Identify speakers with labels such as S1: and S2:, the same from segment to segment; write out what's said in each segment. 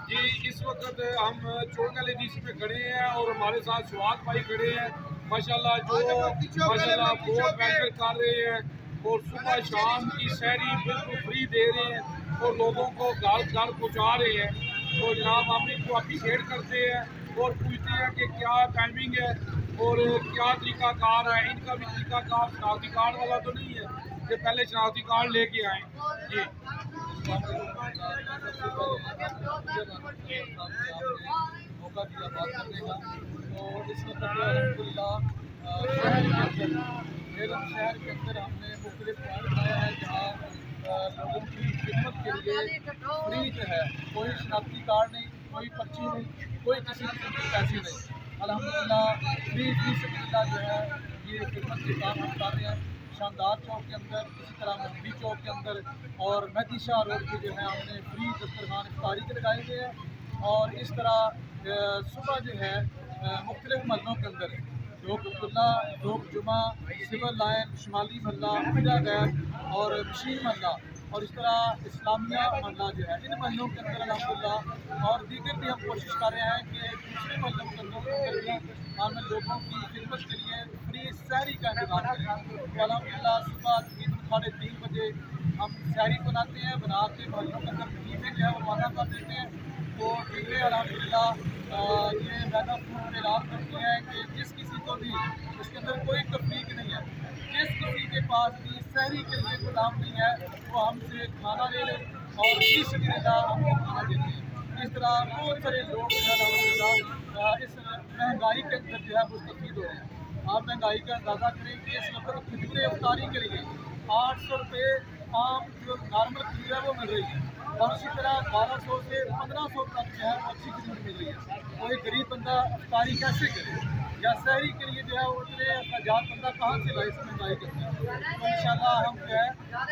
S1: جی اس وقت ہم چونگا لیڈیز میں کھڑے ہیں اور ہمارے ساتھ سواد بھائی کھڑے ہیں ماشاءاللہ جو ماشاءاللہ بہت محنت کر رہے ہیں اور صبح شام کی سحری بالکل فری دے رہے ہیں اور لوگوں کو گھر گھر پہنچا رہے ہیں۔ تو جناب ہم ان کو اپریشیٹ کرتے ہیں اور پوچھتے ہیں کہ کیا ٹائمنگ ہے اور کیا طریقہ کار ہے۔ ان کا بھی طریقہ کار شناختی کارڈ والا تو نہیں ہے کہ پہلے شناختی کارڈ لے کے آئیں۔ جی
S2: موقع دیا بات کرنے کا تو اس وقت الحمدللہ شہر کے اندر ہم نے مختلف پوائنٹ بنایا ہے جہاں لوگوں کی خدمت کے لیے فری جو ہے کوئی شناختی کارڈ نہیں، کوئی پرچی نہیں، کوئی کسی قسم کے پیسے نہیں، الحمدللہ فری سبیل اللہ جو ہے یہ خدمت کے کام ہم کر رہے ہیں۔ شاندار چوک کے اندر، اسی طرح مہدی چوک کے اندر اور مہدی شاہ روڈ پہ جو ہے ہم نے فری دسترخوان افطاری کے لگائے ہوئے ہیں۔ اور اس طرح صبح جو ہے مختلف محلوں کے اندر ڈوک عبداللہ، ڈوک جمعہ، سول لائن، شمالی محلہ، پیرا گیٹ اور مشین محلہ اور اس طرح اسلامیہ محلہ جو ہے ان محلوں کے اندر الحمدللہ اور دیگر بھی ہم کوشش کر رہے ہیں کہ دوسرے محلوں کے اندر بھی ہم لوگوں کی خدمت کے لیے فری سحری کا انتظام کریں۔ تو الحمدللہ صبح تقریباً 3:30 بجے ہم سحری بناتے ہیں، بنا کے محلوں کے اندر ٹیمیں جو ہے وہ روانہ کر دیتے ہیں۔ تو ٹیمیں الحمدللہ یہ میدان میں اعلان کرتی ہیں کہ جس کسی کو بھی اس کے اندر کوئی تفریق نہیں ہے، جس کسی کے پاس بھی سحری کے لیے غلام نہیں ہے وہ ہم سے کھانا لے لیں اور اس طرح ہم کو کھانا دیتے ہیں۔ اس طرح بہت سارے لوگ جو ہے الحمدللہ اس مہنگائی کے اندر جو ہے مستفید ہو رہے ہیں۔ آپ مہنگائی کا اندازہ کریں کہ اس وقت کھجوریں افطاری کے لیے 800 روپے عام جو نارمل کھجور ہے وہ مل رہی ہے اور اسی طرح 1200 سے 1500 تک جو ہے وہ اچھی کھجور مل رہی ہے۔ تو ایک غریب بندہ افطاری کیسے کرے یا سحری کے لیے جو ہے وہ اتنے اخراجات بندہ کہاں سے لائے اس مہنگائی کے اندر۔ تو انشاءاللہ ہم جو ہے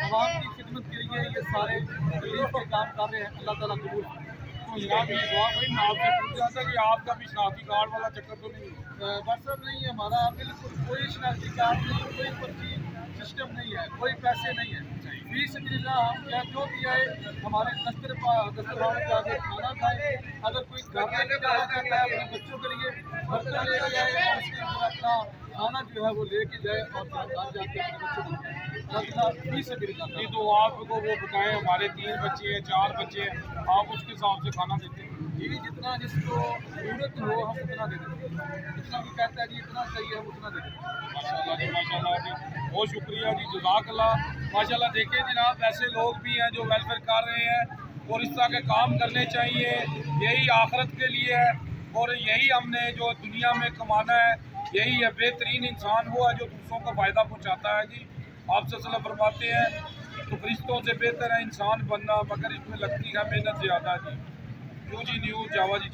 S2: عوام کی خدمت کے لیے یہ سارے ریلیف کے کام کر رہے ہیں، اللہ تعالیٰ قبول کرے۔
S1: تو جناب یہ دعا بھائی میں آپ سے پوچھ رہا تھا کہ آپ کا بھی شناختی کارڈ والا چکر تو نہیں ہے؟
S2: واٹس نہیں ہے ہمارا، بالکل کوئی شناختی کارڈ نہیں، کوئی پرچی سسٹم نہیں ہے، کوئی پیسے نہیں ہے۔ فی سبیل اللہ ہم جو بھی آئے ہمارے دسترخوان پہ آگے کھانا کھائے۔ اگر کوئی گھر لے کے جانا چاہتا ہے اپنے بچوں کے لیے برتن لے کے جائے اور اس کے اندر اپنا کھانا جو ہے وہ لے کے جائے اور گھر جا کے اپنے بچوں کو دے۔ فی سبیل اللہ
S1: نہیں تو آپ کو وہ بتائیں ہمارے 3 بچے ہیں 4 بچے ہیں آپ اس کے حساب سے کھانا دیتے ہیں؟
S2: جی جتنا جس کو ضرورت ہو ہم اتنا دے دیتے ہیں، جتنا بھی کہتا ہے جی اتنا چاہیے ہم اتنا دے دیتے ہیں۔
S1: ماشاءاللہ جی ماشاءاللہ جی بہت شکریہ جی جزاک اللہ۔ ماشاءاللہ دیکھیں جناب ایسے لوگ بھی ہیں جو ویلفیئر کر رہے ہیں اور اس طرح کے کام کرنے چاہیے، یہی آخرت کے لیے ہے اور یہی ہم نے جو دنیا میں کمانا ہے، یہی ہے بہترین انسان وہ ہے جو دوسروں کو فائدہ پہنچاتا ہے۔ جی آپ صلی اللہ علیہ وسلم فرماتے ہیں تو فرشتوں سے بہتر ہے انسان بننا مگر اس میں لگتی ہے محنت زیادہ۔ جی نیو جی نیو جاوا جی